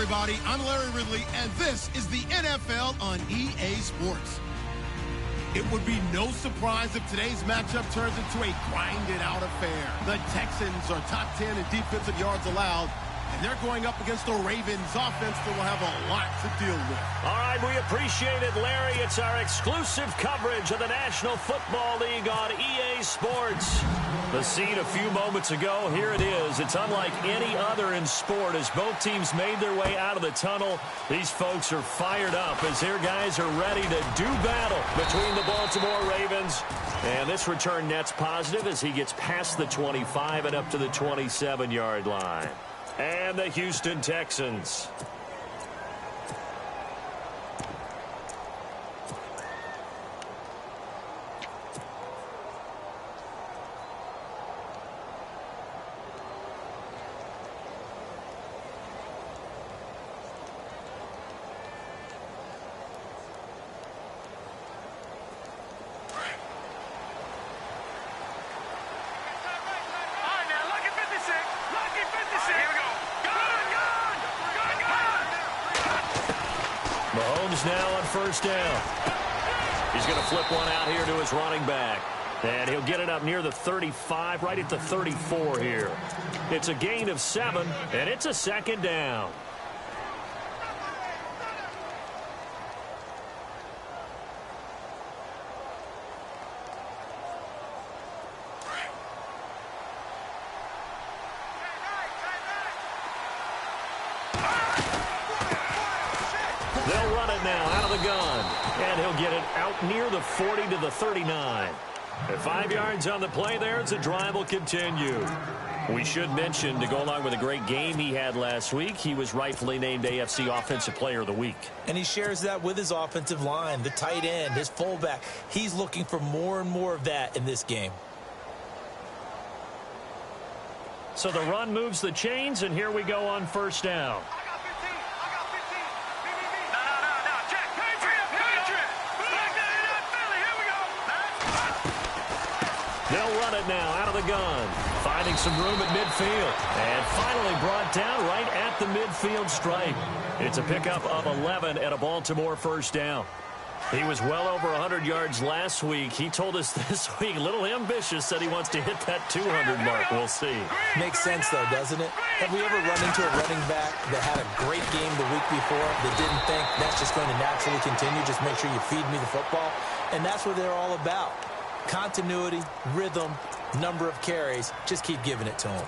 everybody. I'm Larry Ridley, and this is the NFL on EA Sports. It would be no surprise if today's matchup turns into a grinded-out affair. The Texans are top 10 in defensive yards allowed, and they're going up against the Ravens offense that will have a lot to deal with. All right, we appreciate it, Larry. It's our exclusive coverage of the National Football League on EA Sports. The scene a few moments ago, here it is. It's unlike any other in sport as both teams made their way out of the tunnel. These folks are fired up as their guys are ready to do battle between the Baltimore Ravens. And this return net's positive as he gets past the 25 and up to the 27-yard line. And the Houston Texans. Mahomes now on first down. He's going to flip one out here to his running back. And he'll get it up near the 35, right at the 34 here. It's a gain of 7, and it's a second down. They'll run it now out of the gun. And he'll get it out near the 40 to the 39. At 5 yards on the play there, the drive will continue. We should mention, to go along with a great game he had last week, he was rightfully named AFC Offensive Player of the Week. And he shares that with his offensive line, the tight end, his fullback. He's looking for more and more of that in this game. So the run moves the chains, and here we go on first down. They'll run it now out of the gun, finding some room at midfield, and finally brought down right at the midfield stripe. It's a pickup of 11 at a Baltimore first down. He was well over 100 yards last week. He told us this week, a little ambitious, said he wants to hit that 200 mark. We'll see. Makes sense, though, doesn't it? Have we ever run into a running back that had a great game the week before that didn't think that's just going to naturally continue? Just make sure you feed me the football. And that's what they're all about. Continuity, rhythm, number of carries. Just keep giving it to him.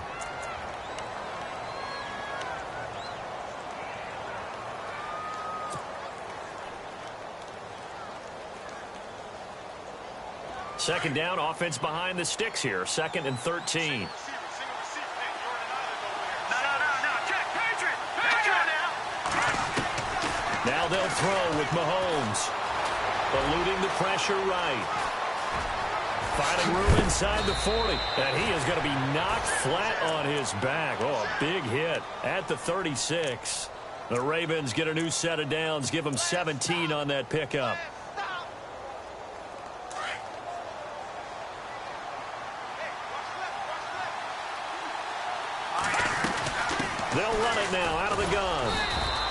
Second down, offense behind the sticks here. 2nd and 13. Now they'll throw with Mahomes. Eluding the pressure right. Finding room inside the 40. And he is going to be knocked flat on his back. Oh, a big hit at the 36. The Ravens get a new set of downs. Give them 17 on that pickup. They'll run it now out of the gun.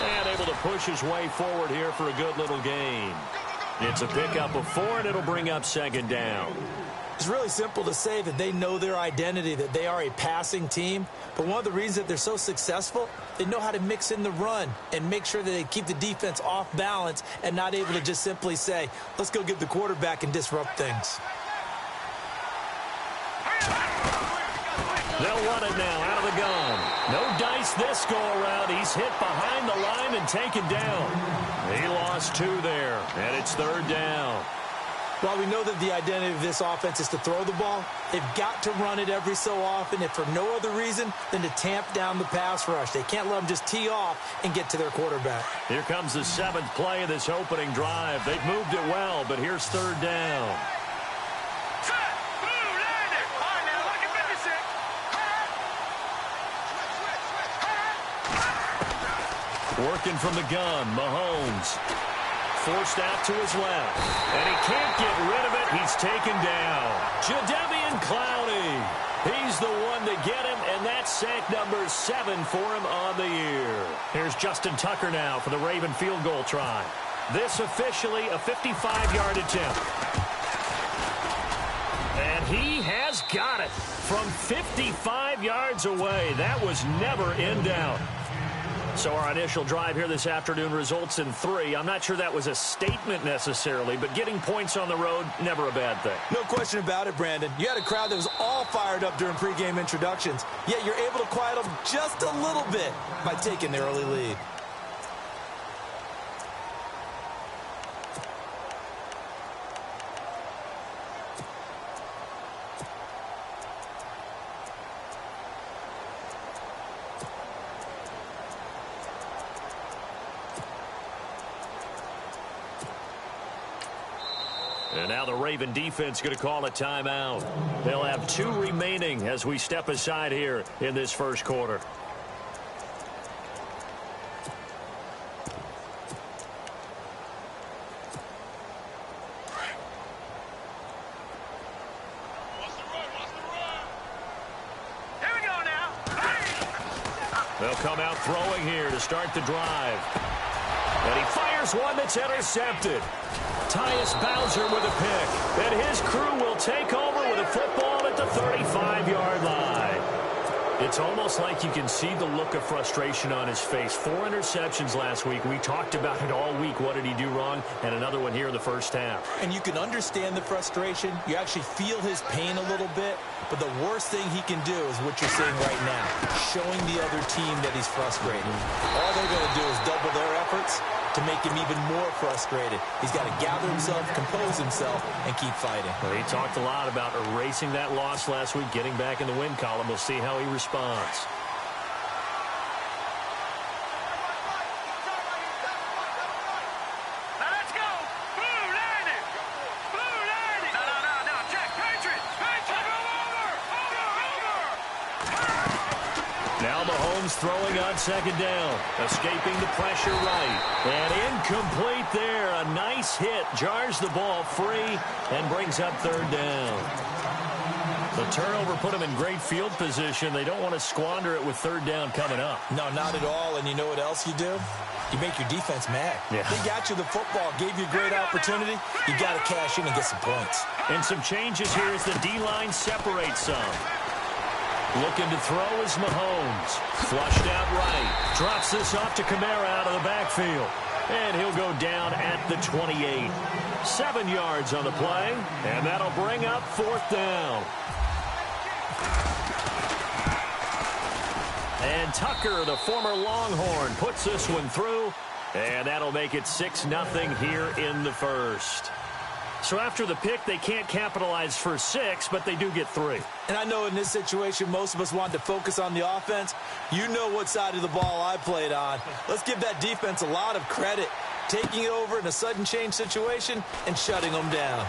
And able to push his way forward here for a good little gain. It's a pickup of 4, and it'll bring up second down. It's really simple to say that they know their identity, that they are a passing team. But one of the reasons that they're so successful, they know how to mix in the run and make sure that they keep the defense off balance and not able to just simply say, let's go get the quarterback and disrupt things. They'll run it now out of the gun. No dice this go-around. He's hit behind the line and taken down. He lost 2 there, and it's 3rd down. While we know that the identity of this offense is to throw the ball, they've got to run it every so often, if for no other reason than to tamp down the pass rush. They can't let them just tee off and get to their quarterback. Here comes the 7th play of this opening drive. They've moved it well, but here's 3rd down. Working from the gun, Mahomes. Forced out to his left. And he can't get rid of it. He's taken down. Jadeveon Clowney. He's is the one to get him, and that's sack number 7 for him on the year. Here's Justin Tucker now for the Raven field goal try. This officially a 55-yard attempt. And he has got it from 55 yards away. That was never in doubt. So our initial drive here this afternoon results in 3. I'm not sure that was a statement necessarily, but getting points on the road, never a bad thing. No question about it, Brandon. You had a crowd that was all fired up during pregame introductions, yet you're able to quiet them just a little bit by taking the early lead. And now the Raven defense going to call a timeout. They'll have 2 remaining as we step aside here in this first quarter. Here we go now. They'll come out throwing here to start the drive. And he fires one that's intercepted. Tyus Bowser with a pick. And his crew will take over with a football at the 35-yard line. It's almost like you can see the look of frustration on his face. 4 interceptions last week. We talked about it all week. What did he do wrong? And another one here in the first half. And you can understand the frustration. You actually feel his pain a little bit. But the worst thing he can do is what you're saying right now, showing the other team that he's frustrated. All they're going to do is double their efforts to make him even more frustrated. He's got to gather himself, compose himself, and keep fighting. Well, he talked a lot about erasing that loss last week, getting back in the win column. We'll see how he responds. Now let's go. Blue landed. Blue landed. No. Check. Patriots. Now Mahomes throwing on second down. Escaping the pressure right. And incomplete there. A nice hit. Jars the ball free and brings up third down. The turnover put them in great field position. They don't want to squander it with third down coming up. No, not at all. And you know what else you do? You make your defense mad. Yeah. They got you the football, gave you a great opportunity. You got to cash in and get some points. And some changes here as the D-line separates some. Looking to throw is Mahomes. Flushed out right. Drops this off to Kamara out of the backfield. And he'll go down at the 28. 7 yards on the play. And that'll bring up fourth down. And Tucker, the former Longhorn, puts this one through. And that'll make it 6-0 here in the first. So after the pick, they can't capitalize for 6, but they do get 3. And I know in this situation, most of us want to focus on the offense. You know what side of the ball I played on. Let's give that defense a lot of credit, taking it over in a sudden change situation and shutting them down.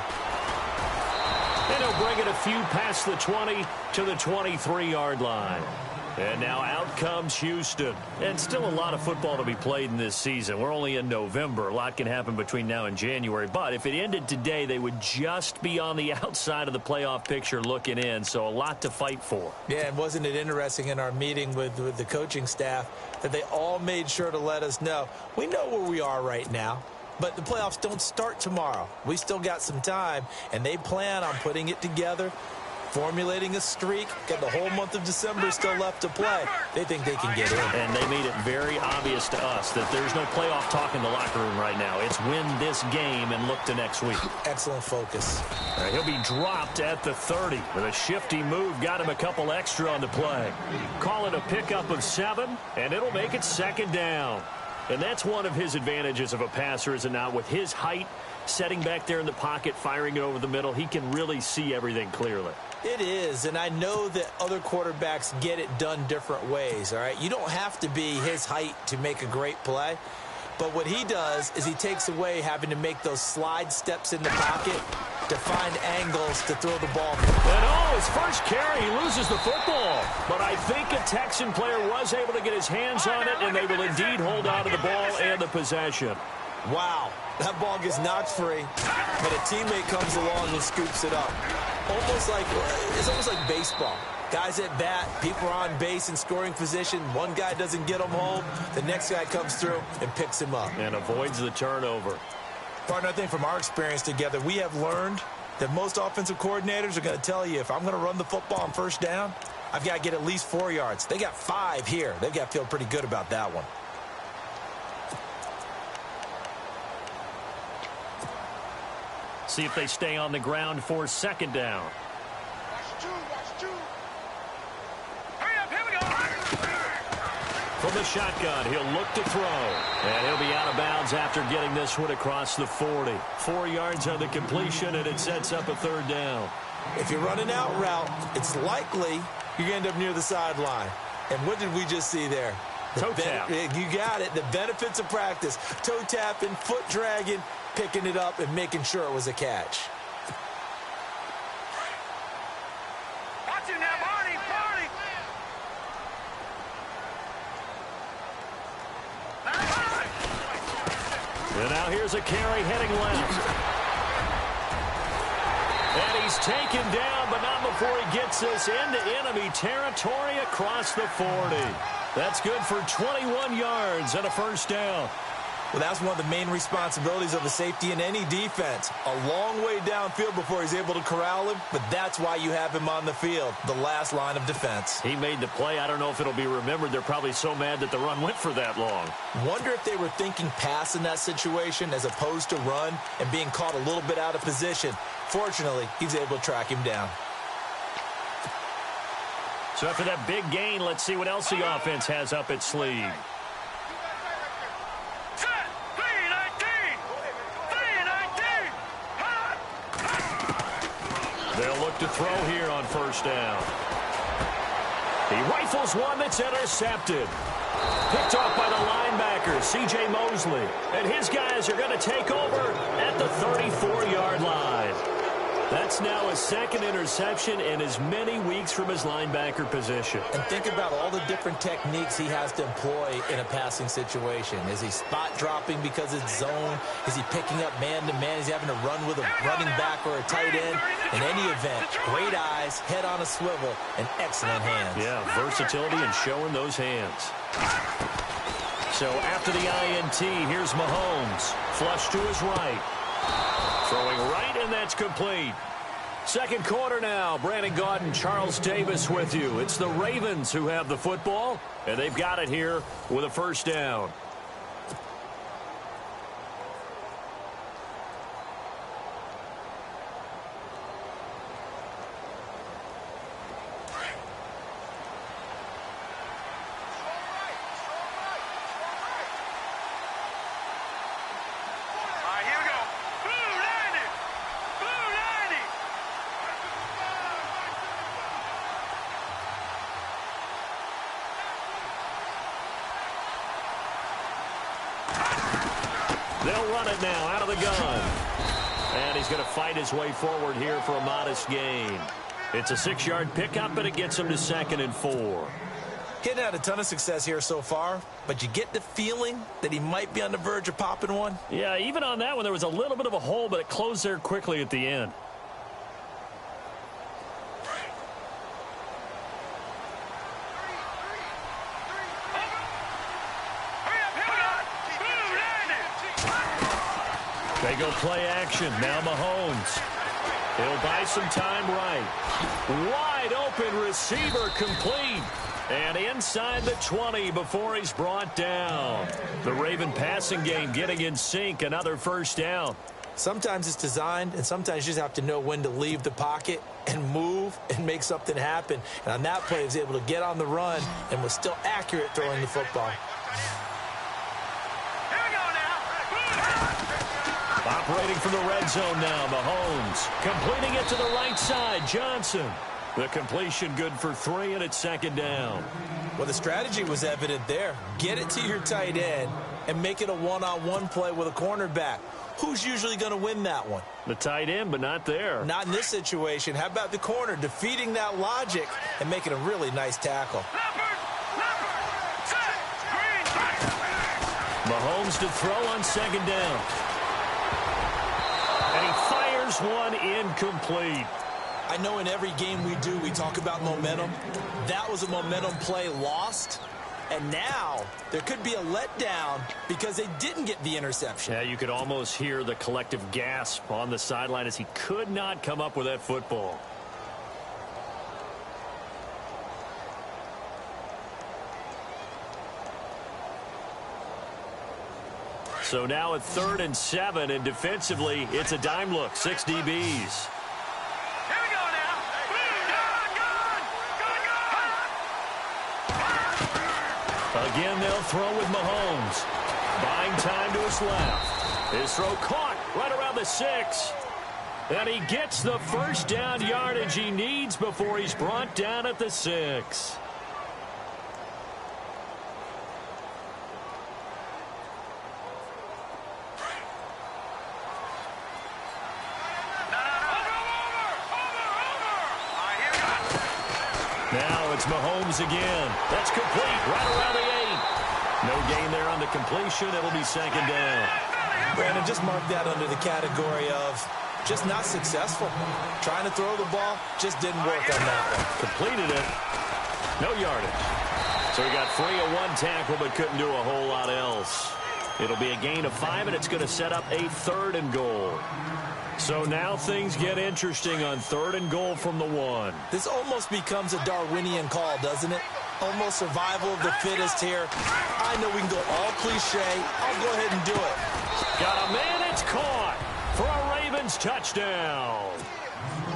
And he'll bring it a few past the 20 to the 23-yard line. And now out comes Houston. And still a lot of football to be played in this season. We're only in November. A lot can happen between now and January. But if it ended today, they would just be on the outside of the playoff picture looking in. So a lot to fight for. Yeah, and wasn't it interesting in our meeting with the coaching staff that they all made sure to let us know, we know where we are right now. But the playoffs don't start tomorrow. We still got some time, and they plan on putting it together, formulating a streak, got the whole month of December still left to play. They think they can get in. And they made it very obvious to us that there's no playoff talk in the locker room right now. It's win this game and look to next week. Excellent focus. He'll be dropped at the 30 with a shifty move. Got him a couple extra on the play. Call it a pickup of 7, and it'll make it second down. And that's one of his advantages of a passer, is it not? With his height, setting back there in the pocket, firing it over the middle, he can really see everything clearly. It is, and I know that other quarterbacks get it done different ways, all right? You don't have to be his height to make a great play, but what he does is he takes away having to make those slide steps in the pocket to find angles to throw the ball. And his first carry, he loses the football. But I think a Texan player was able to get his hands on it, and they will indeed hold on to the ball and the possession. Wow, that ball gets knocked free, but a teammate comes along and scoops it up. It's almost like baseball. Guys at bat, people are on base in scoring position. One guy doesn't get him home. The next guy comes through and picks him up. And avoids the turnover. Partner, I think from our experience together, we have learned that most offensive coordinators are going to tell you, if I'm going to run the football on first down, I've got to get at least 4 yards. They got 5 here. They've got to feel pretty good about that one. See if they stay on the ground for second down. Hurry up, here we go. From the shotgun, he'll look to throw. And he'll be out of bounds after getting this one across the 40. 4 yards on the completion, and it sets up a third down. If you're running out route, it's likely you're going to end up near the sideline. And what did we just see there? Toe tap. You got it. The benefits of practice. Toe tapping, foot dragging, picking it up, and making sure it was a catch. Watch him now, Barney, Barney. And now here's a carry heading left. And he's taken down, but not before he gets us into enemy territory across the 40. That's good for 21 yards and a first down. Well, that's one of the main responsibilities of a safety in any defense. A long way downfield before he's able to corral him, but that's why you have him on the field, the last line of defense. He made the play. I don't know if it'll be remembered. They're probably so mad that the run went for that long. Wonder if they were thinking pass in that situation as opposed to run and being caught a little bit out of position. Fortunately, he's able to track him down. So after that big gain, let's see what else the offense has up its sleeve. Set, 3-19. 3-19. They'll look to throw here on first down. He rifles one that's intercepted. Picked off by the linebacker, C.J. Mosley. And his guys are going to take over at the 34-yard line. That's now his second interception in as many weeks from his linebacker position. And think about all the different techniques he has to employ in a passing situation. Is he spot dropping because it's zone? Is he picking up man-to-man? Is he having to run with a running back or a tight end? In any event, great eyes, head on a swivel, and excellent hands. Yeah, versatility and showing those hands. So after the INT, here's Mahomes. Flush to his right. Throwing right, and that's complete. Second quarter now. Brandon Gaudin, Charles Davis with you. It's the Ravens who have the football, and they've got it here with a first down. They'll run it now out of the gun. And he's going to fight his way forward here for a modest gain. It's a 6-yard pickup, and it gets him to 2nd and 4. He hadn't had a ton of success here so far, but you get the feeling that he might be on the verge of popping one. Yeah, even on that one, there was a little bit of a hole, but it closed there quickly at the end. They go play action. Now Mahomes. He'll buy some time right. Wide open receiver complete. And inside the 20 before he's brought down. The Raven passing game getting in sync. Another first down. Sometimes it's designed, and sometimes you just have to know when to leave the pocket and move and make something happen. And on that play, he was able to get on the run and was still accurate throwing the football. Operating from the red zone now, Mahomes. Completing it to the right side, Johnson. The completion good for 3, and it's 2nd down. Well, the strategy was evident there. Get it to your tight end and make it a one-on-one play with a cornerback. Who's usually going to win that one? The tight end, but not there. Not in this situation. How about the corner defeating that logic and making a really nice tackle? Mahomes to throw on 2nd down. And he fires one incomplete. I know in every game we do, we talk about momentum. That was a momentum play lost. And now there could be a letdown because they didn't get the interception. Yeah, you could almost hear the collective gasp on the sideline as he could not come up with that football. So now at 3rd and 7, and defensively, it's a dime look, 6 DBs. Here we go now. Again, they'll throw with Mahomes. Buying time to his left. His throw caught right around the 6. And he gets the first down yardage he needs before he's brought down at the 6. Now it's Mahomes again. That's complete right around the 8. No gain there on the completion. It'll be 2nd down. Brandon, just mark that under the category of just not successful. Trying to throw the ball just didn't work on that one. Completed it. No yardage. So he got free of 1 tackle but couldn't do a whole lot else. It'll be a gain of 5, and it's going to set up a 3rd and goal. So now things get interesting on 3rd and goal from the 1. This almost becomes a Darwinian call, doesn't it? Almost survival of the fittest here. I know we can go all cliche. I'll go ahead and do it. Got a man, it's caught for a Ravens touchdown.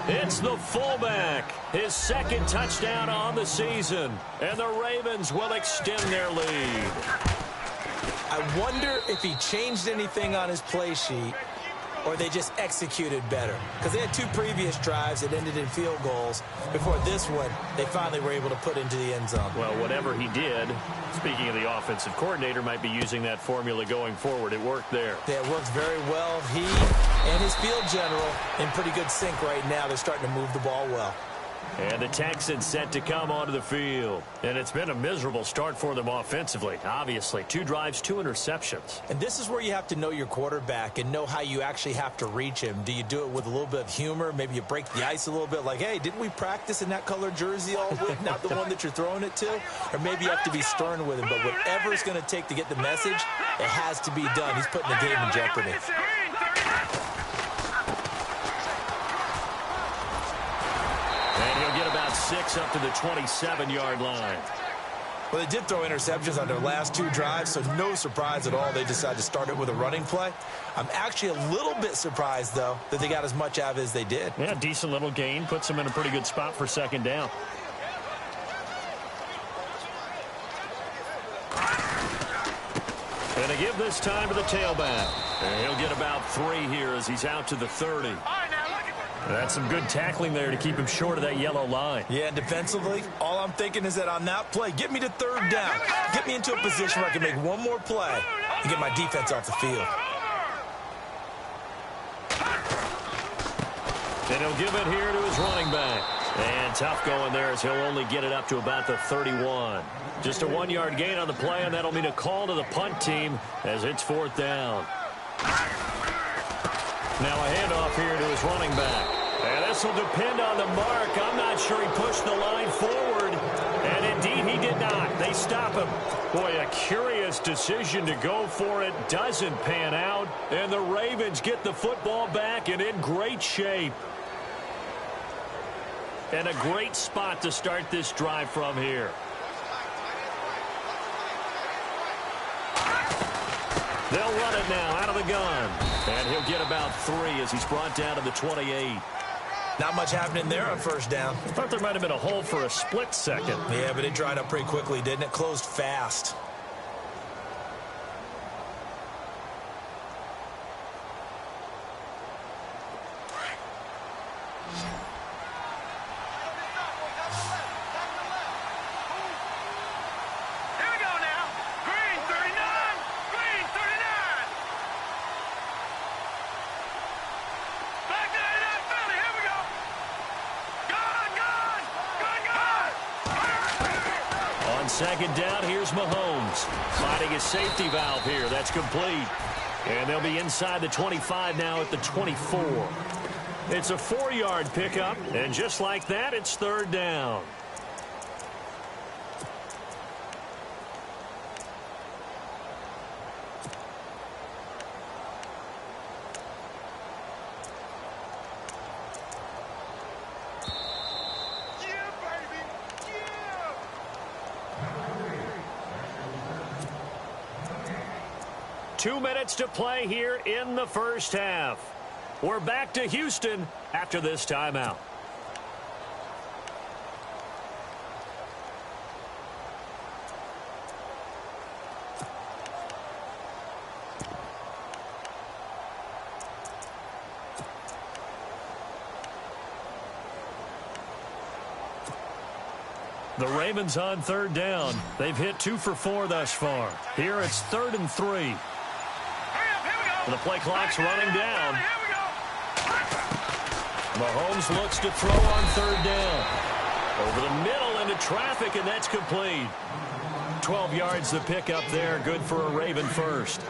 It's the fullback, his 2nd touchdown on the season, and the Ravens will extend their lead. I wonder if he changed anything on his play sheet or they just executed better. Because they had 2 previous drives that ended in field goals. Before this one, they finally were able to put into the end zone. Well, whatever he did, speaking of the offensive coordinator, might be using that formula going forward. It worked there. Yeah, it worked very well. He and his field general in pretty good sync right now. They're starting to move the ball well. And the Texans set to come onto the field. And it's been a miserable start for them offensively. Obviously, 2 drives, 2 interceptions. And this is where you have to know your quarterback and know how you actually have to reach him. Do you do it with a little bit of humor? Maybe you break the ice a little bit like, hey, didn't we practice in that color jersey all week? Not the one that you're throwing it to? Or maybe you have to be stern with him. But whatever it's going to take to get the message, it has to be done. He's putting the game in jeopardy. And he'll get about 6 up to the 27-yard line. Well, they did throw interceptions on their last 2 drives, so no surprise at all they decided to start it with a running play. I'm actually a little bit surprised, though, that they got as much out of it as they did. Yeah, decent little gain. Puts them in a pretty good spot for 2nd down. And they give this time to the tailback. And he'll get about 3 here as he's out to the 30. That's some good tackling there to keep him short of that yellow line. Yeah, and defensively, all I'm thinking is that on that play, get me to 3rd down. Get me into a position where I can make one more play and get my defense off the field. And he'll give it here to his running back. And tough going there as he'll only get it up to about the 31. Just a 1-yard gain on the play, and that'll mean a call to the punt team as it's 4th down. Now a handoff here to his running back. And this will depend on the mark. I'm not sure he pushed the line forward. And indeed, he did not. They stop him. Boy, a curious decision to go for it. Doesn't pan out. And the Ravens get the football back and in great shape. And a great spot to start this drive from here. They'll run it now out of the gun. And he'll get about 3 as he's brought down to the 28. Not much happening there on 1st down. I thought there might have been a hole for a split second. Yeah, but it dried up pretty quickly, didn't it? Closed fast. Second down, here's Mahomes. Finding his safety valve here. That's complete. And they'll be inside the 25 now at the 24. It's a 4-yard pickup, and just like that, it's third down. Yeah, baby. Yeah. 2 minutes to play here in the first half. We're back to Houston after this timeout. The Ravens on third down. They've hit 2 for 4 thus far. Here it's 3rd and 3. Hurry up, here we go. The play clock's running down. Here we go. Mahomes looks to throw on third down. Over the middle into traffic, and that's complete. 12 yards the pick up there. Good for a Raven first.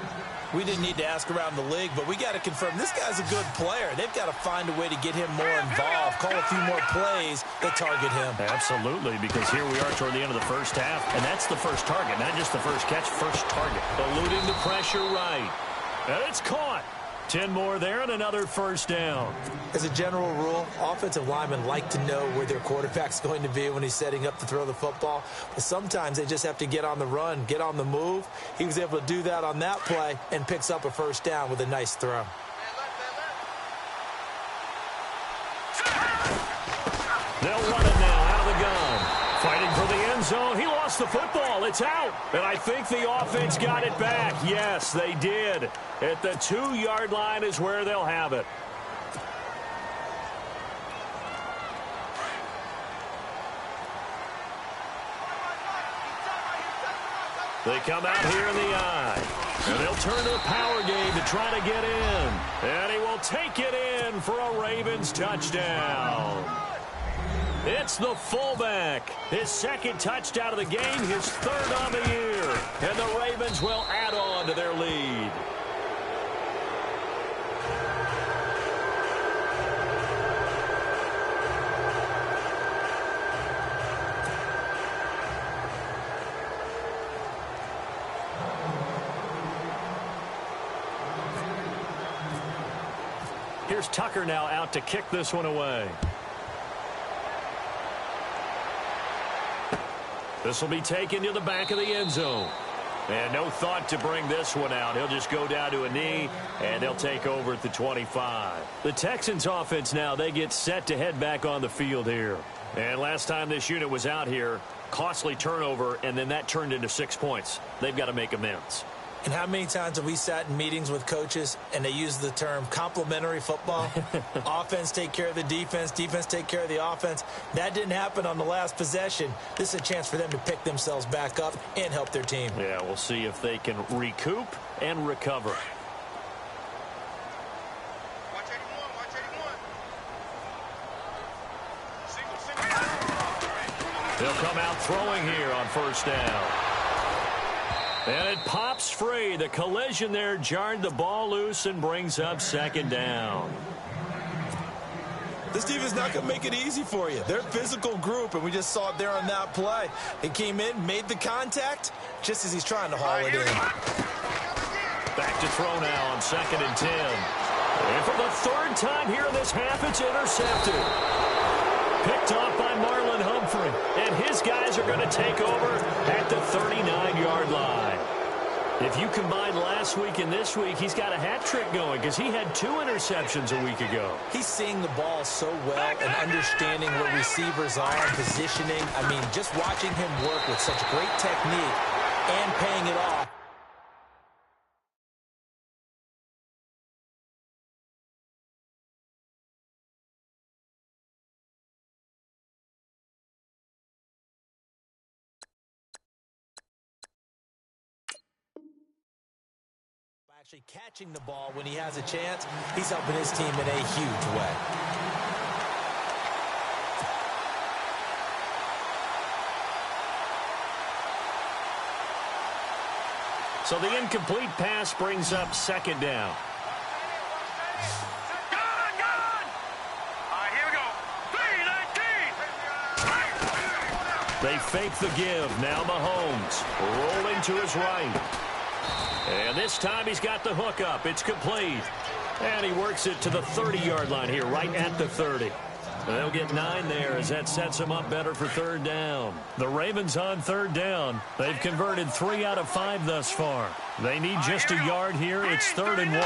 We didn't need to ask around the league, but we got to confirm this guy's a good player. They've got to find a way to get him more involved, call a few more plays that target him. Absolutely, because here we are toward the end of the first half, and that's the first target, not just the first catch, first target. Eluding the pressure right. And it's caught. 10 more there and another first down. As a general rule, offensive linemen like to know where their quarterback's going to be when he's setting up to throw the football. But sometimes they just have to get on the run, get on the move. He was able to do that on that play and picks up a first down with a nice throw. They'll run it now out of the gun. Fighting for the end zone. He lost the football. It's out. And I think the offense got it back. Yes, they did. At the 2-yard line is where they'll have it. They come out here in the eye. And they'll turn to the power game to try to get in. And he will take it in for a Ravens touchdown. It's the fullback. His second touchdown of the game, his 3rd on the year. And the Ravens will add on to their lead. Here's Tucker now out to kick this one away. This will be taken to the back of the end zone. And no thought to bring this one out. He'll just go down to a knee, and they'll take over at the 25. The Texans offense now, they get set to head back on the field here. And last time this unit was out here, costly turnover, and then that turned into 6 points. They've got to make amends. And how many times have we sat in meetings with coaches and they use the term complementary football? Offense take care of the defense, defense take care of the offense. That didn't happen on the last possession. This is a chance for them to pick themselves back up and help their team. Yeah, we'll see if they can recoup and recover. Watch 81, watch 81. They'll come out throwing here on first down. And it pops free. The collision there jarred the ball loose and brings up second down. This defense is not going to make it easy for you. They're a physical group, and we just saw it there on that play. He came in, made the contact, just as he's trying to haul it in. Back to throw now on 2nd and 10. And for the 3rd time here in this half, it's intercepted. Picked off by Marlon Humphrey. And his guys are going to take over at the 39-yard line. If you combine last week and this week, he's got a hat trick going because he had 2 interceptions a week ago. He's seeing the ball so well and understanding where receivers are and positioning. I mean, just watching him work with such great technique and paying it off. Actually catching the ball when he has a chance, he's helping his team in a huge way. So the incomplete pass brings up second down. They fake the give. Now Mahomes rolling to his right. And this time he's got the hook up. It's complete. And he works it to the 30-yard line here, right at the 30. They'll get 9 there as that sets them up better for third down. The Ravens on third down. They've converted 3 out of 5 thus far. They need just a yard here. It's 3rd and 1.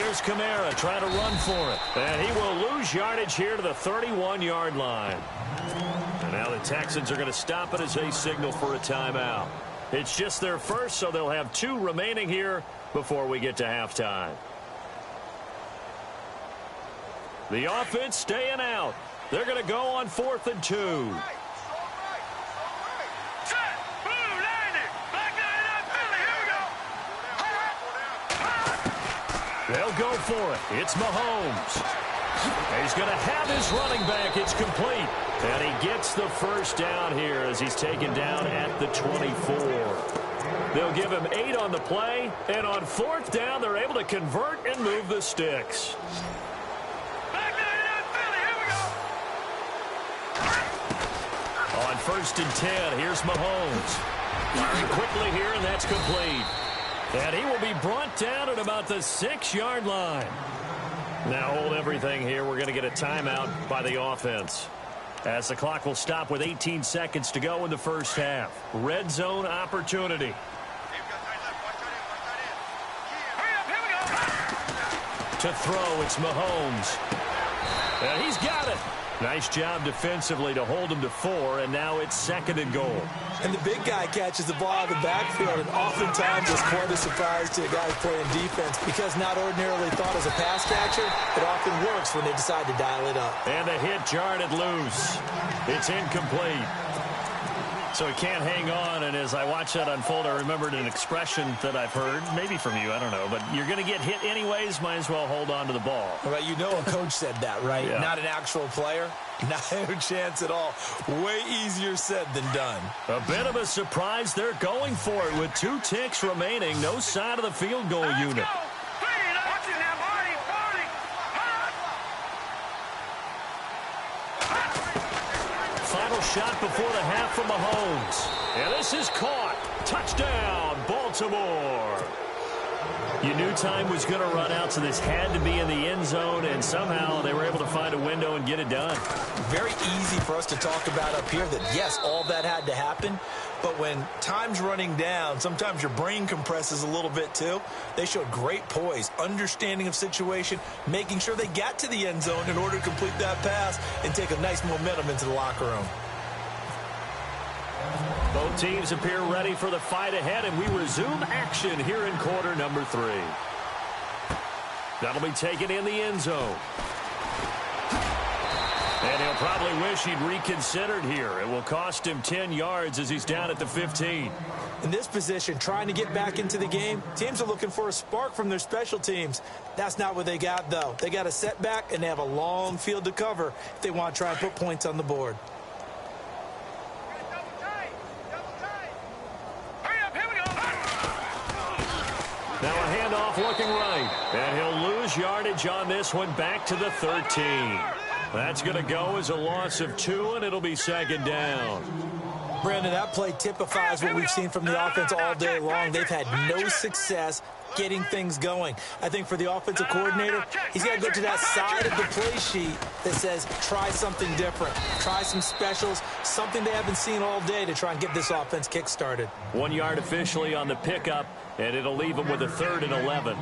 Here's Kamara trying to run for it. And he will lose yardage here to the 31-yard line. And now the Texans are going to stop it as they signal for a timeout. It's just their first, so they'll have 2 remaining here before we get to halftime. The offense staying out. They're going to go on 4th and 2. They'll go for it. It's Mahomes. He's going to have his running back. It's complete. And he gets the first down here as he's taken down at the 24. They'll give him 8 on the play. And on 4th down, they're able to convert and move the sticks. On 1st and 10, here's Mahomes. Firing quickly here, and that's complete. And he will be brought down at about the 6-yard line. Now hold everything here. We're going to get a timeout by the offense, as the clock will stop with 18 seconds to go in the first half. Red zone opportunity. To throw, it's Mahomes. And he's got it. Nice job defensively to hold him to 4, and now it's 2nd and goal. And the big guy catches the ball in the backfield, and oftentimes it's quite a surprise to a guy playing defense because not ordinarily thought as a pass catcher, it often works when they decide to dial it up. And the hit jarred it loose. It's incomplete. So he can't hang on, and as I watched that unfold, I remembered an expression that I've heard, maybe from you, I don't know, but you're going to get hit anyways, might as well hold on to the ball. Well, you know a coach said that, right? Yeah. Not an actual player. Not a chance at all. Way easier said than done. A bit of a surprise. They're going for it with 2 ticks remaining. No sign of the field goal unit. Final shot before the half from Mahomes. And this is caught. Touchdown, Baltimore. You knew time was going to run out, so this had to be in the end zone, and somehow they were able to find a window and get it done. Very easy for us to talk about up here that, yes, all that had to happen, but when time's running down, sometimes your brain compresses a little bit too. They showed great poise, understanding of situation, making sure they got to the end zone in order to complete that pass and take a nice momentum into the locker room. Both teams appear ready for the fight ahead, and we resume action here in quarter number 3. That'll be taken in the end zone. And he'll probably wish he'd reconsidered here. It will cost him 10 yards as he's down at the 15. In this position, trying to get back into the game, teams are looking for a spark from their special teams. That's not what they got, though. They got a setback, and they have a long field to cover if they want to try and put points on the board. Now a handoff looking right. And he'll lose yardage on this one back to the 13. That's going to go as a loss of 2, and it'll be 2nd down. Brandon, that play typifies what we've seen from the offense all day long. They've had no success getting things going. I think for the offensive coordinator, he's got to go to that side of the play sheet that says try something different. Try some specials, something they haven't seen all day to try and get this offense kick-started. 1 yard officially on the pickup, and it'll leave them with a 3rd and 11.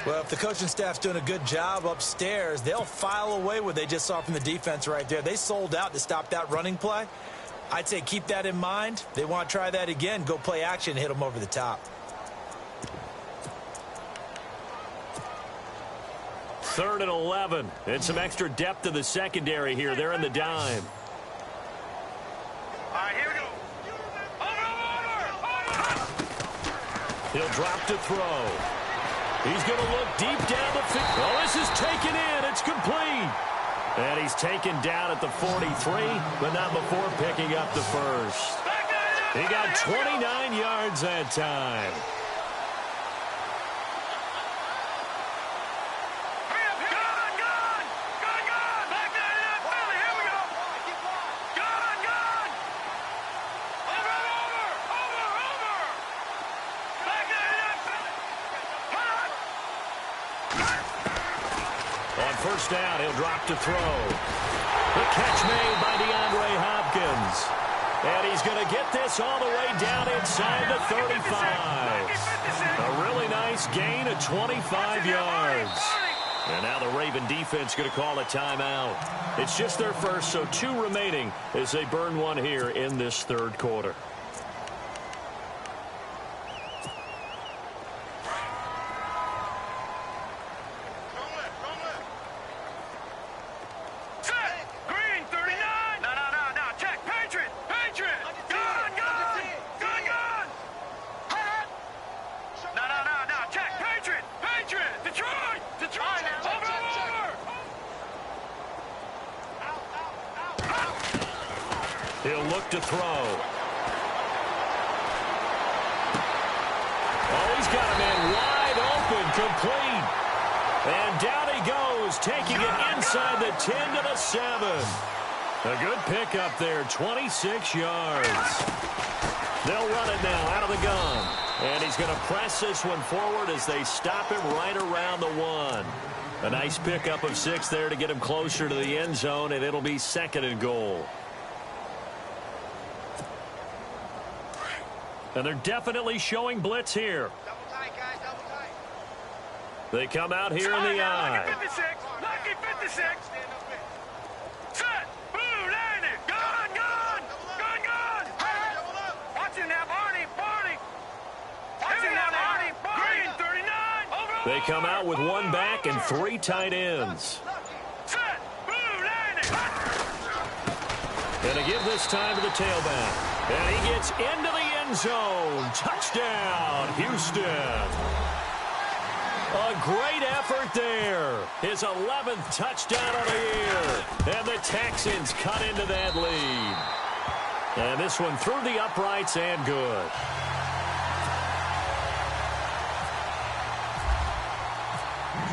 Well, if the coaching staff's doing a good job upstairs, they'll file away what they just saw from the defense right there. They sold out to stop that running play. I'd say keep that in mind. They want to try that again. Go play action, hit them over the top. 3rd and 11. And some extra depth to the secondary here. They're in the dime. All right, here we go. He'll drop to throw. He's going to look deep down the field. Oh, this is taken in. It's complete. And he's taken down at the 43, but not before picking up the first. He got 29 yards that time. first down. He'll drop to throw. The catch made by DeAndre Hopkins. And he's going to get this all the way down inside the 35. A really nice gain of 25 yards. And now the Raven defense going to call a timeout. It's just their first, so 2 remaining as they burn one here in this third quarter. He'll look to throw. Oh, he's got a man wide open, complete. And down he goes, taking it inside the 10 to the 7. A good pickup there, 26 yards. They'll run it now out of the gun. And he's going to press this one forward as they stop him right around the 1. A nice pickup of 6 there to get him closer to the end zone, and it'll be 2nd and goal. And they're definitely showing blitz here. Double tight, guys, double tight. They come out here in the eye. Lucky 56. Lucky 56. Set. Blue, landing. Gun, gun. Gun, gun. Watch him now, Barney. Barney. Watch him now, Barney. Green, 39. They come out with 1 back and 3 tight ends. Set. Blue, landing. And to give this time to the tailback. And he gets into the end zone. Touchdown, Houston. A great effort there. His 11th touchdown of the year. And the Texans cut into that lead. And this one through the uprights and good.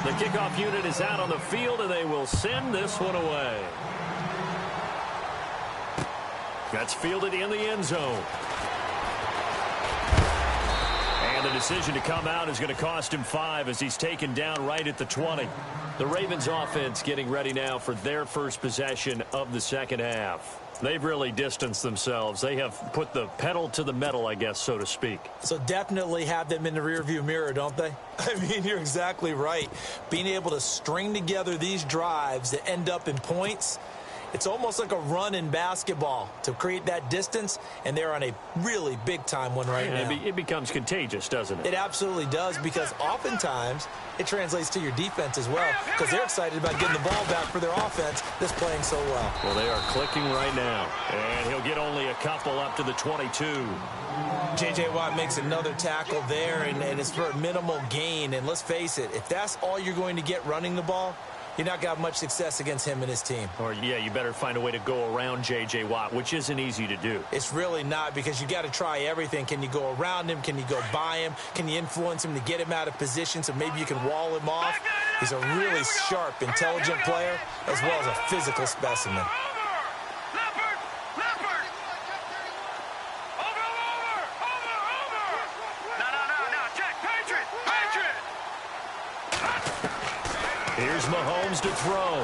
The kickoff unit is out on the field, and they will send this one away. That's fielded in the end zone. And the decision to come out is going to cost him 5 as he's taken down right at the 20. The Ravens offense getting ready now for their first possession of the second half. They've really distanced themselves. They have put the pedal to the metal, I guess, so to speak. So definitely have them in the rearview mirror, don't they? I mean, you're exactly right. Being able to string together these drives that end up in points, it's almost like a run in basketball to create that distance, and they're on a really big-time one right now. It becomes contagious, doesn't it? It absolutely does, because oftentimes it translates to your defense as well, because they're excited about getting the ball back for their offense that's playing so well. Well, they are clicking right now, and he'll get only a couple up to the 22. J.J. Watt makes another tackle there, and it's for a minimal gain. And let's face it, if that's all you're going to get running the ball, you're not going to have much success against him and his team. Or, yeah, you better find a way to go around J.J. Watt, which isn't easy to do. It's really not, because you got to try everything. Can you go around him? Can you go by him? Can you influence him to get him out of position so maybe you can wall him off? He's a really sharp, intelligent player, as well as a physical specimen. Here's Mahomes to throw.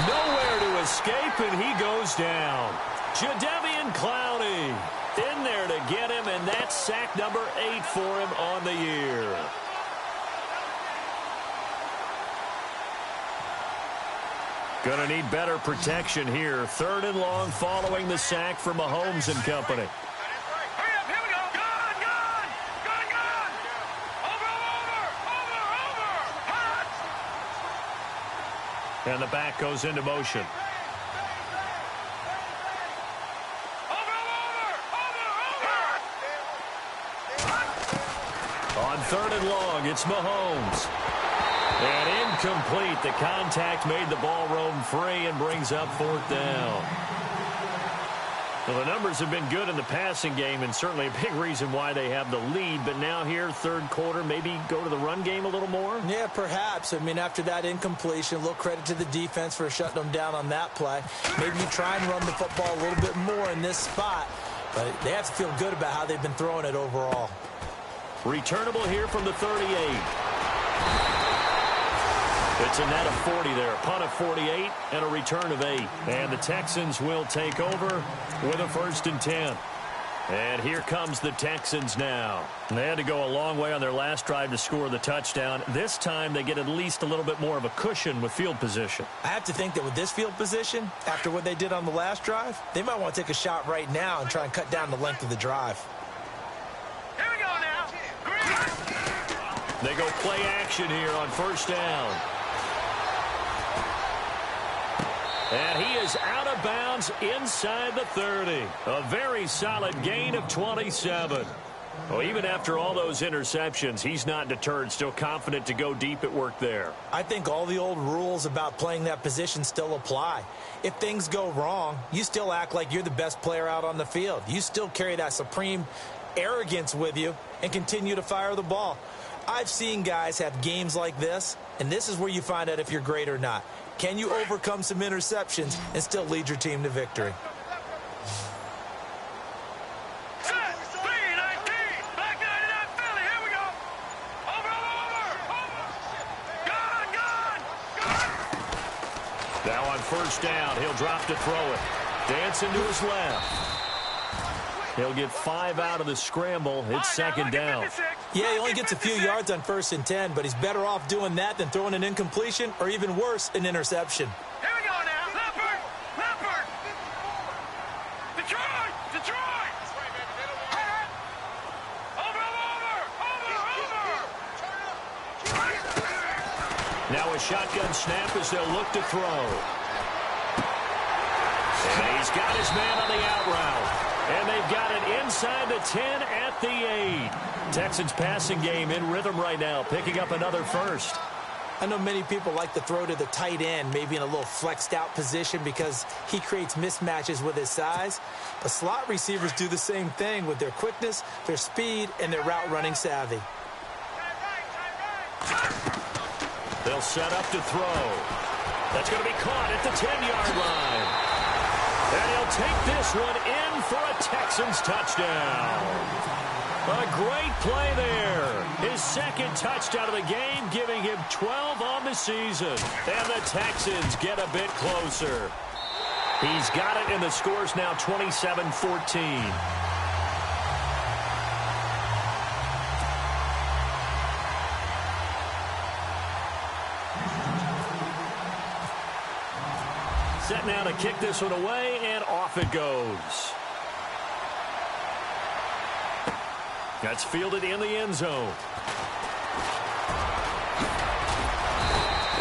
Nowhere to escape, and he goes down. Jadeveon Clowney in there to get him, and that's sack number 8 for him on the year. Gonna need better protection here. 3rd and long following the sack for Mahomes and company. And the back goes into motion. On 3rd and long, it's Mahomes. And incomplete. The contact made the ball roam free and brings up 4th down. Well, the numbers have been good in the passing game, and certainly a big reason why they have the lead. But now here, 3rd quarter, maybe go to the run game a little more? Yeah, perhaps. I mean, after that incompletion, a little credit to the defense for shutting them down on that play. Maybe you try and run the football a little bit more in this spot. But they have to feel good about how they've been throwing it overall. Returnable here from the 38. It's a net of 40 there. Punt of 48 and a return of 8. And the Texans will take over with a 1st and 10. And here comes the Texans now. They had to go a long way on their last drive to score the touchdown. This time they get at least a little bit more of a cushion with field position. I have to think that with this field position, after what they did on the last drive, they might want to take a shot right now and try and cut down the length of the drive. Here we go now. They go play action here on 1st down. And he is out of bounds inside the 30. A very solid gain of 27. Well, even after all those interceptions, he's not deterred, still confident to go deep at work there. I think all the old rules about playing that position still apply. If things go wrong, you still act like you're the best player out on the field. You still carry that supreme arrogance with you and continue to fire the ball. I've seen guys have games like this, and this is where you find out if you're great or not. Can you overcome some interceptions and still lead your team to victory? Set. B-19. Black 99 Philly. Here we go. Over. Gone. Now on 1st down, he'll drop to throw it. Dancing to his left. He'll get 5 out of the scramble. It's 2nd down. Yeah, he only gets a few yards on 1st and 10, but he's better off doing that than throwing an incompletion or even worse, an interception. Here we go now. Leopard. Detroit. Over. Now a shotgun snap as they'll look to throw. And he's got his man on the out route. And they've got it inside the 10 at the 8. Texans passing game in rhythm right now, picking up another 1st. I know many people like to throw to the tight end, maybe in a little flexed out position because he creates mismatches with his size. But slot receivers do the same thing with their quickness, their speed, and their route running savvy. They'll set up to throw. That's going to be caught at the 10-yard line. And he'll take this one in for a Texans touchdown. A great play there. His 2nd touchdown of the game, giving him 12 on the season. And the Texans get a bit closer. He's got it, and the score's now 27-14. Set now to kick this one away, and off it goes. That's fielded in the end zone.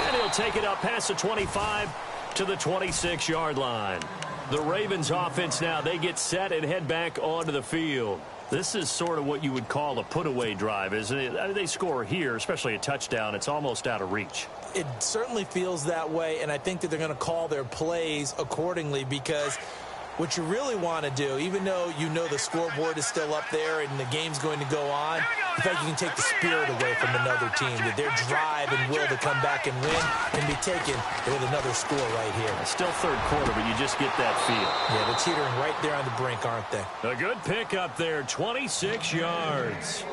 And he'll take it up past the 25 to the 26-yard line. The Ravens offense now, they get set and head back onto the field. This is sort of what you would call a put-away drive, isn't it? I mean, they score here, especially a touchdown. It's almost out of reach. It certainly feels that way, and I think that they're going to call their plays accordingly because what you really want to do, even though you know the scoreboard is still up there and the game's going to go on, in fact, you can take the spirit away from another team, that their drive and will to come back and win can be taken with another score right here. It's still 3rd quarter, but you just get that feel. Yeah, they're teetering right there on the brink, aren't they? A good pick up there, 26 yards.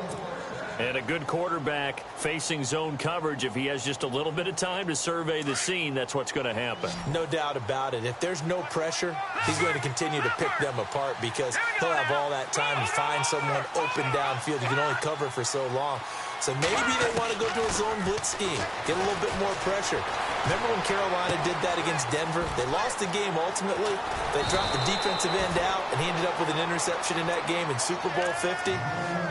And a good quarterback facing zone coverage. If he has just a little bit of time to survey the scene, that's what's going to happen. No doubt about it. If there's no pressure, he's going to continue to pick them apart because he'll have all that time to find someone open downfield. You can only cover for so long. So maybe they want to go to a zone blitz scheme, get a little bit more pressure. Remember when Carolina did that against Denver? They lost the game ultimately. They dropped the defensive end out, and he ended up with an interception in that game in Super Bowl 50.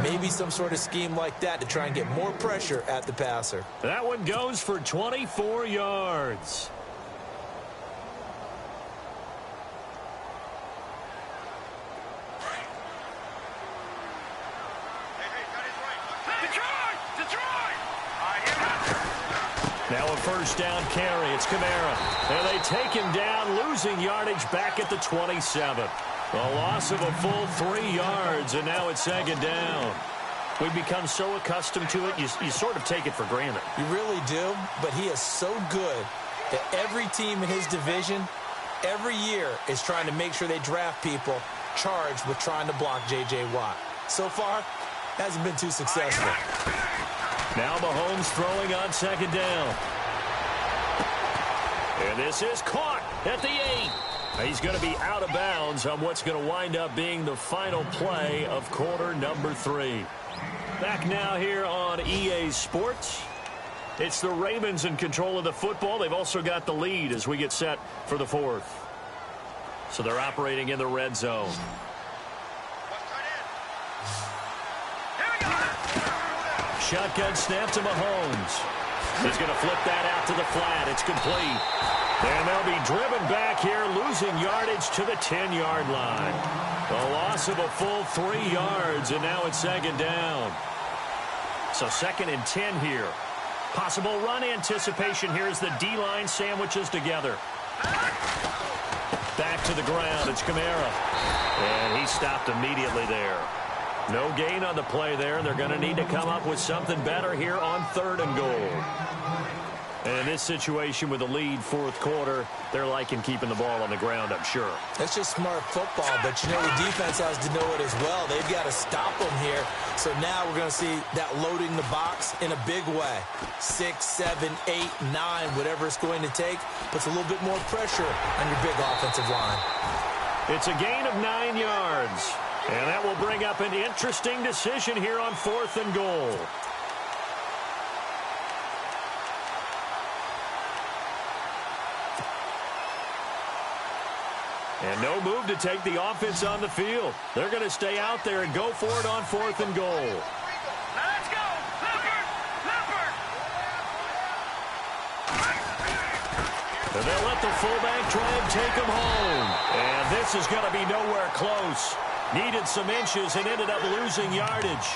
Maybe some sort of scheme like that to try and get more pressure at the passer. That one goes for 24 yards. Now a 1st down carry. It's Kamara. And they take him down, losing yardage back at the 27. A loss of a full 3 yards, and now it's 2nd down. We've become so accustomed to it, you sort of take it for granted. You really do, but he is so good that every team in his division, every year, is trying to make sure they draft people charged with trying to block J.J. Watt. So far, hasn't been too successful. Now Mahomes throwing on 2nd down. And this is caught at the 8. He's going to be out of bounds on what's going to wind up being the final play of quarter number 3. Back now here on EA Sports. It's the Ravens in control of the football. They've also got the lead as we get set for the 4th. So they're operating in the red zone. Shotgun snap to Mahomes. He's going to flip that out to the flat. It's complete. And they'll be driven back here, losing yardage to the 10-yard line. A loss of a full 3 yards, and now it's second down. So 2nd and 10 here. Possible run anticipation here as the D-line sandwiches together. Back to the ground. It's Kamara. And he stopped immediately there. No gain on the play there. They're going to need to come up with something better here on 3rd and goal. And in this situation with the lead 4th quarter, they're liking keeping the ball on the ground, I'm sure. That's just smart football, but you know the defense has to know it as well. They've got to stop them here. So now we're going to see that loading the box in a big way. 6, 7, 8, 9, whatever it's going to take, puts a little bit more pressure on your big offensive line. It's a gain of 9 yards. And that will bring up an interesting decision here on 4th and goal. And no move to take the offense on the field. They're going to stay out there and go for it on 4th and goal. Let's go! Leopard! Leopard! And they'll let the fullback try and take him home. And this is going to be nowhere close. Needed some inches and ended up losing yardage.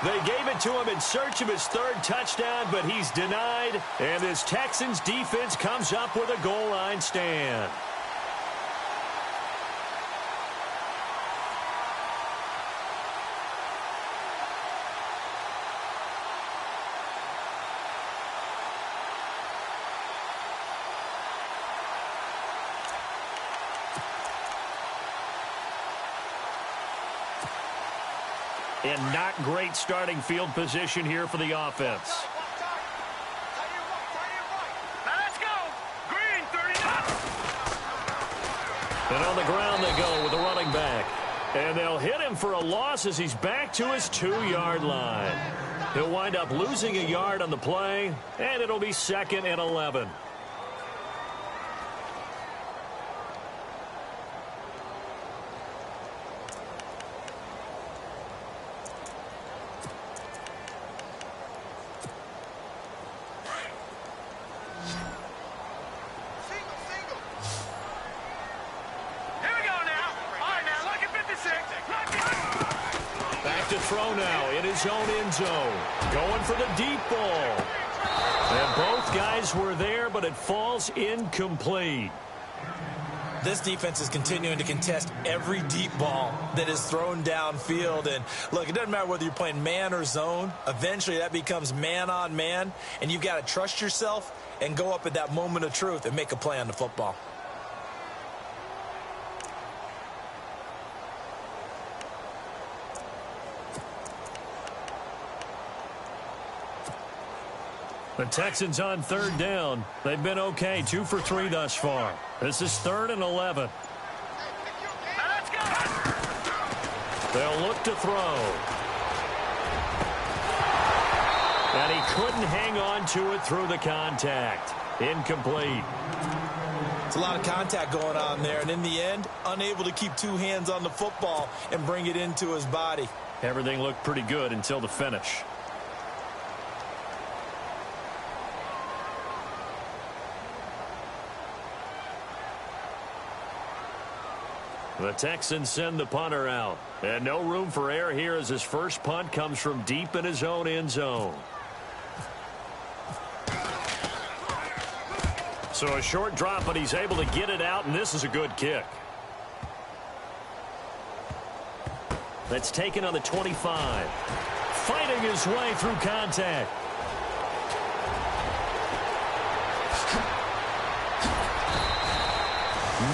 They gave it to him in search of his 3rd touchdown, but he's denied. And this Texans defense comes up with a goal line stand. And not great starting field position here for the offense. Let's go! Green, 39! And on the ground they go with the running back. And they'll hit him for a loss as he's back to his 2-yard line. He'll wind up losing a yard on the play, and it'll be 2nd and 11. Throw now in his own end zone. Going for the deep ball. And both guys were there, but it falls incomplete. This defense is continuing to contest every deep ball that is thrown downfield. And look, it doesn't matter whether you're playing man or zone. Eventually that becomes man on man. And you've got to trust yourself and go up at that moment of truth and make a play on the football. The Texans on 3rd down. They've been okay, 2 for 3 thus far. This is 3rd and 11. Let's go! They'll look to throw. And he couldn't hang on to it through the contact. Incomplete. It's a lot of contact going on there, and in the end, unable to keep 2 hands on the football and bring it into his body. Everything looked pretty good until the finish. The Texans send the punter out. And no room for error here as his first punt comes from deep in his own end zone. So a short drop, but he's able to get it out, and this is a good kick. That's taken on the 25. Fighting his way through contact.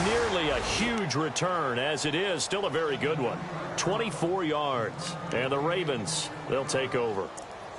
Nearly a huge return, as it is still a very good one. 24 yards. And the Ravens, they'll take over.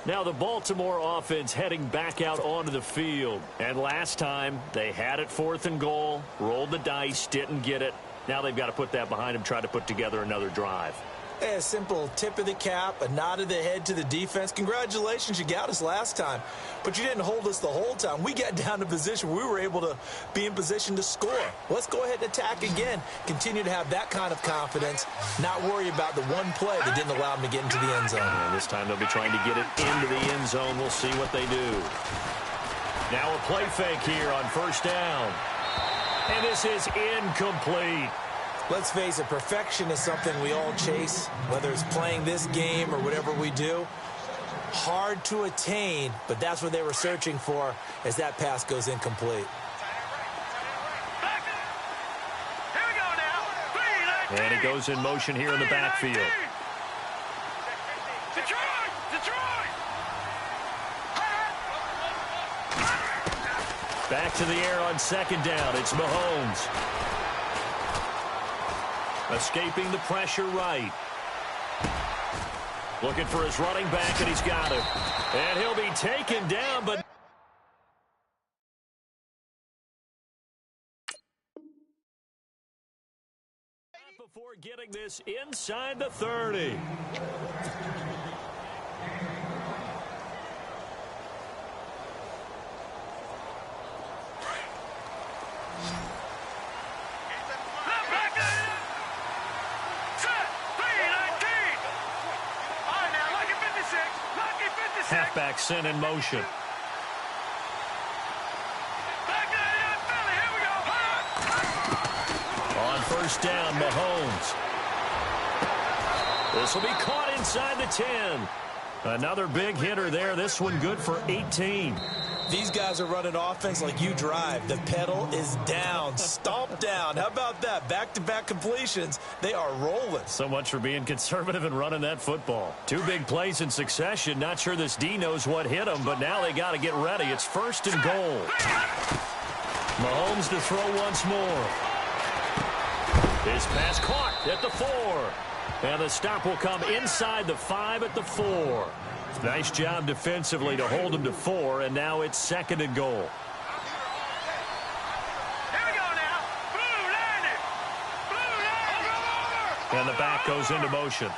Now the Baltimore offense heading back out onto the field. And last time, they had it 4th and goal, rolled the dice, didn't get it. Now they've got to put that behind them, try to put together another drive. A simple tip of the cap, a nod of the head to the defense. Congratulations, you got us last time. But you didn't hold us the whole time. We got down to position where we were able to be in position to score. Let's go ahead and attack again. Continue to have that kind of confidence. Not worry about the one play that didn't allow them to get into the end zone. And this time they'll be trying to get it into the end zone. We'll see what they do. Now a play fake here on 1st down. And this is incomplete. Let's face it, perfection is something we all chase, whether it's playing this game or whatever we do. Hard to attain, but that's what they were searching for as that pass goes incomplete. Here we go now. And it goes in motion here in the backfield. Detroit! Detroit! Back to the air on 2nd down. It's Mahomes. Escaping the pressure right. Looking for his running back, and he's got him. And he'll be taken down, but... before getting this inside the 30. Halfback sent in motion. On 1st down, Mahomes. This will be caught inside the 10. Another big hitter there. This one good for 18. These guys are running offense like you drive. The pedal is down, stomp down. How about that? Back-to-back completions. They are rolling. So much for being conservative and running that football. 2 big plays in succession. Not sure this D knows what hit him, but now they got to get ready. It's 1st and goal. Mahomes to throw once more. His pass caught at the 4. And the stop will come inside the 5 at the 4. Nice job defensively to hold him to 4, and now it's 2nd and goal. Here we go now. Blue line it. Blue line. Over. And the back goes into motion.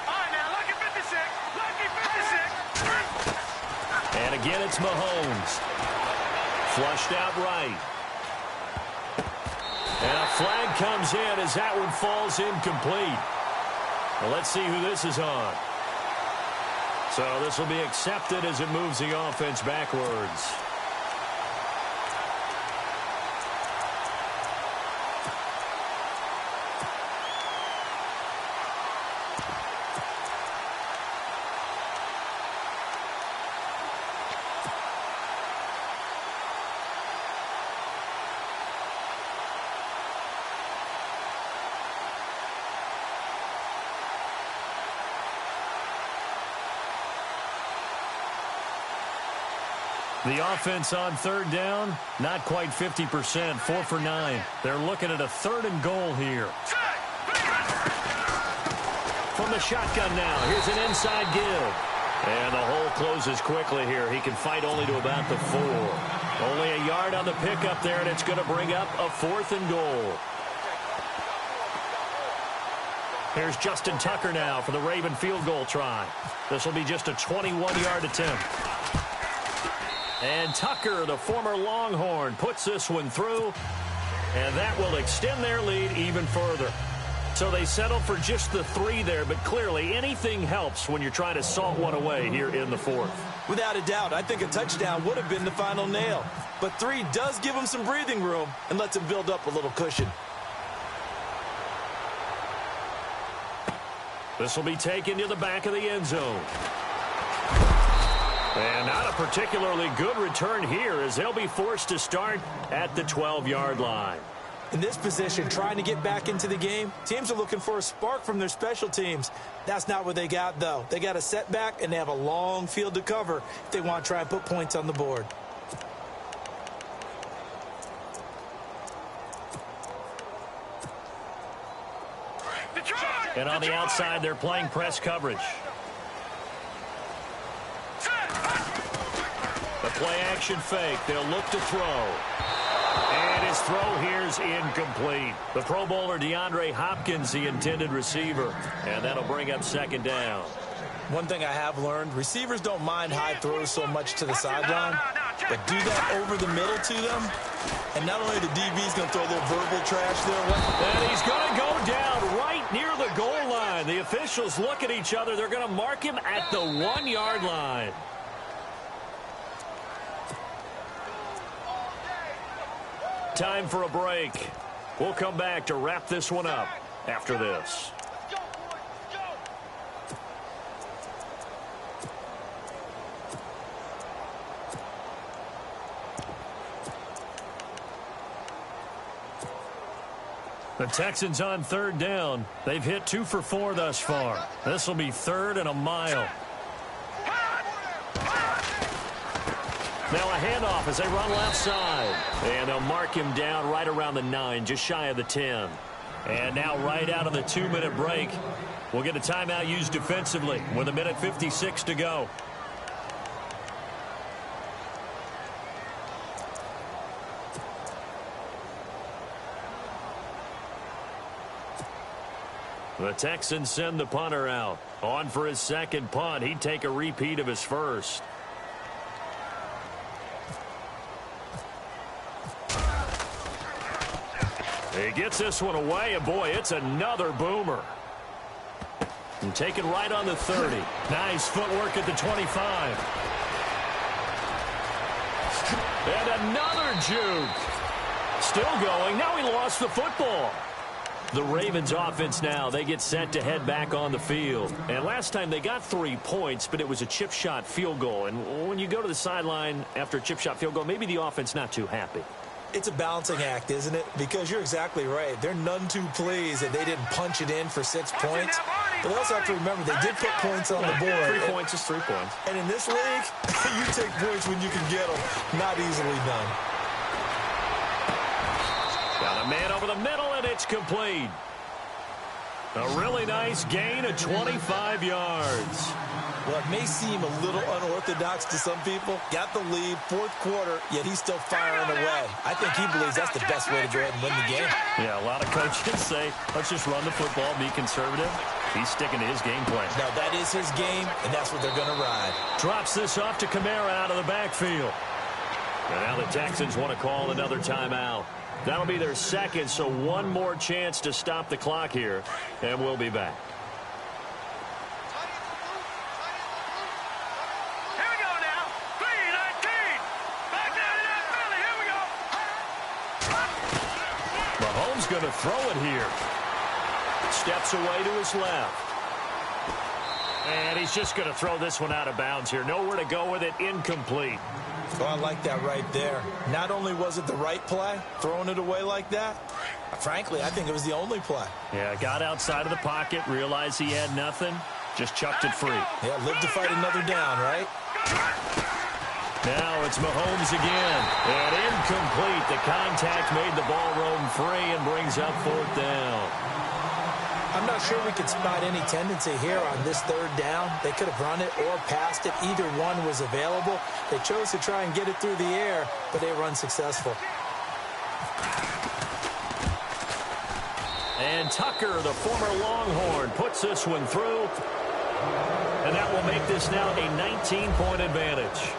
All right now, lucky 56. Lucky 56. And again, it's Mahomes. Flushed out right. And a flag comes in as that one falls incomplete. Well, let's see who this is on. So this will be accepted as it moves the offense backwards. The offense on 3rd down, not quite 50%, 4 for 9. They're looking at a 3rd and goal here. From the shotgun now, here's an inside give. And the hole closes quickly here. He can fight only to about the 4. Only a yard on the pickup there, and it's going to bring up a 4th and goal. Here's Justin Tucker now for the Raven field goal try. This will be just a 21-yard attempt. And Tucker, the former Longhorn, puts this one through, and that will extend their lead even further. So they settle for just the 3 there, but clearly anything helps when you're trying to salt one away here in the 4th. Without a doubt, I think a touchdown would have been the final nail. But 3 does give them some breathing room and lets them build up a little cushion. This will be taken to the back of the end zone. And not a particularly good return here as they'll be forced to start at the 12-yard line. In this position, trying to get back into the game, teams are looking for a spark from their special teams. That's not what they got, though. They got a setback, and they have a long field to cover if they want to try and put points on the board. And on the outside, they're playing press coverage. play action fake. They'll look to throw. And his throw here's incomplete. The Pro Bowler DeAndre Hopkins, the intended receiver. And that'll bring up second down. One thing I have learned, receivers don't mind high throws so much to the sideline, but do that over the middle to them, and not only the DB's going to throw a little verbal trash their way. And he's going to go down right near the goal line. The officials look at each other. They're going to mark him at the 1-yard line. Time for a break. We'll come back to wrap this one up after this. The Texans on third down. They've hit 2 for 4 thus far. This will be 3rd and a mile. Now a handoff as they run left side. And they'll mark him down right around the 9, just shy of the 10. And now right out of the 2-minute break, we'll get a timeout used defensively with 1:56 to go. The Texans send the punter out. On for his second punt. He'd take a repeat of his first. He gets this one away, and boy, it's another boomer. And taken right on the 30. Nice footwork at the 25. And another juke. Still going. Now he lost the football. The Ravens offense now, they get set to head back on the field. And last time they got 3 points, but it was a chip shot field goal. And when you go to the sideline after a chip shot field goal, maybe the offense not too happy. It's a balancing act, isn't it? Because you're exactly right. They're none too pleased that they didn't punch it in for 6 points. But they also have to remember they did put points on the board. 3 points is 3 points. And in this league, you take points when you can get them. Not easily done. Got a man over the middle, and it's complete. A really nice gain of 25 yards. Well, it may seem a little unorthodox to some people. Got the lead, 4th quarter, yet he's still firing away. I think he believes that's the best way to go ahead and win the game. Yeah, a lot of coaches say, let's just run the football, be conservative. He's sticking to his game plan. Now, that is his game, and that's what they're going to ride. Drops this off to Kamara out of the backfield. And now the Texans want to call another timeout. That'll be their second, so one more chance to stop the clock here, and we'll be back. Here we go now. 3-19. Back down to that Philly. Here we go. Mahomes going to throw it here. Steps away to his left. And he's just going to throw this one out of bounds here. Nowhere to go with it. Incomplete. Oh, I like that right there. Not only was it the right play, throwing it away like that, frankly, I think it was the only play. Yeah, got outside of the pocket, realized he had nothing, just chucked it free. Yeah, live to fight another down, right? Now it's Mahomes again. And incomplete. The contact made the ball roam free and brings up 4th down. I'm not sure we could spot any tendency here on this 3rd down. They could have run it or passed it. Either one was available. They chose to try and get it through the air, but they were unsuccessful. And Tucker, the former Longhorn, puts this one through. And that will make this now a 19-point advantage.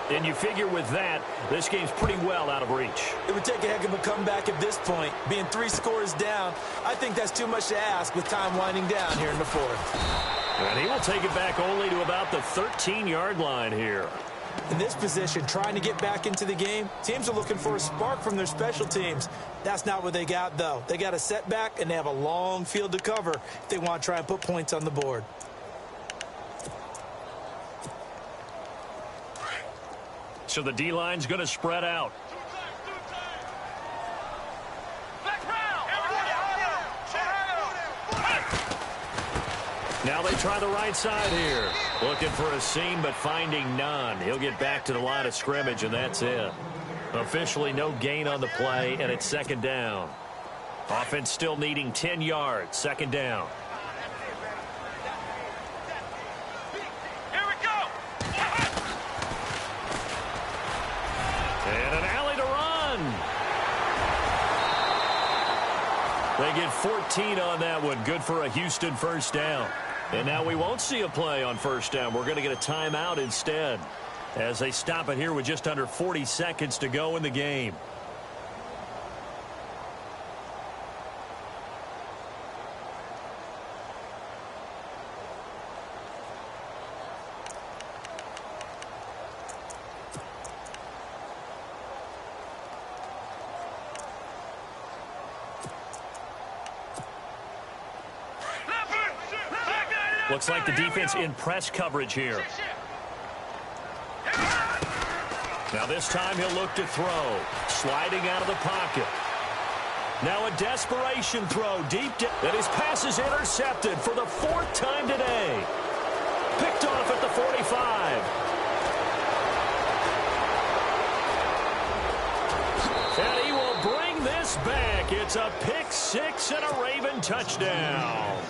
And you figure with that, this game's pretty well out of reach. It would take a heck of a comeback at this point. Being 3 scores down, I think that's too much to ask with time winding down here in the 4th. And he will take it back only to about the 13-yard line here. In this position, trying to get back into the game, teams are looking for a spark from their special teams. That's not what they got, though. They got a setback, and they have a long field to cover if they want to try and put points on the board. So the D-line's going to spread out. Now they try the right side here. Looking for a seam, but finding none. He'll get back to the line of scrimmage, and that's it. Officially no gain on the play, and it's 2nd down. Offense still needing 10 yards. 2nd down. They get 14 on that one. Good for a Houston first down. And now we won't see a play on first down. We're going to get a timeout instead as they stop it here with just under 40 seconds to go in the game. Looks like the defense in press coverage here. Now this time he'll look to throw. Sliding out of the pocket. Now a desperation throw deep down. And his pass is intercepted for the 4th time today. Picked off at the 45. And he will bring this back. It's a pick 6 and a Raven touchdown.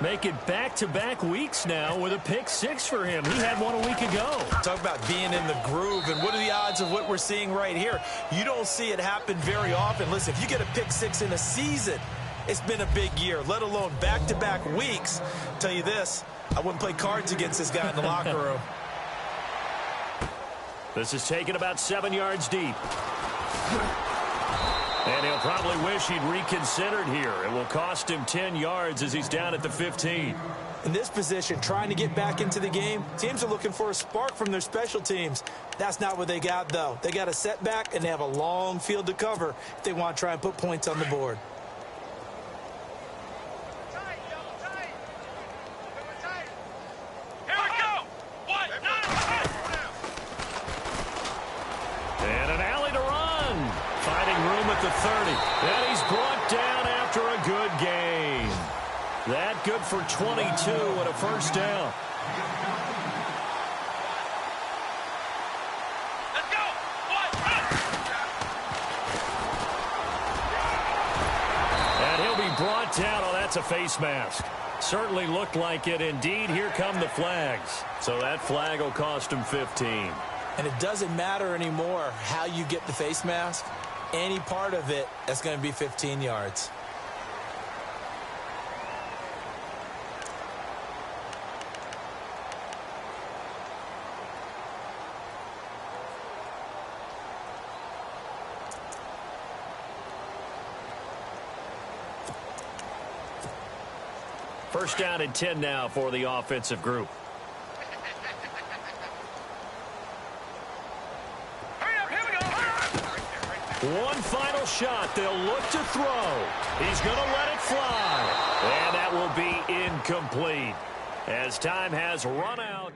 Make it back-to-back weeks now with a pick 6 for him. He had one a week ago. Talk about being in the groove, and what are the odds of what we're seeing right here? You don't see it happen very often. Listen, if you get a pick 6 in a season, it's been a big year, let alone back-to-back weeks. I'll tell you this, I wouldn't play cards against this guy in the locker room. This is taken about 7 yards deep. And he'll probably wish he'd reconsidered here. It will cost him 10 yards as he's down at the 15. In this position, trying to get back into the game, teams are looking for a spark from their special teams. That's not what they got, though. They got a setback, and they have a long field to cover if they want to try and put points on the board. And an alley to run. Finding room at the 30. And he's brought down after a good gain. That good for 22 and a first down. Let's go. And he'll be brought down. Oh, that's a face mask. Certainly looked like it. Indeed, here come the flags. So that flag will cost him 15. And it doesn't matter anymore how you get the face mask. Any part of it, that's going to be 15 yards. First down and 10 now for the offensive group. One final shot. They'll look to throw. He's going to let it fly. And that will be incomplete as time has run out.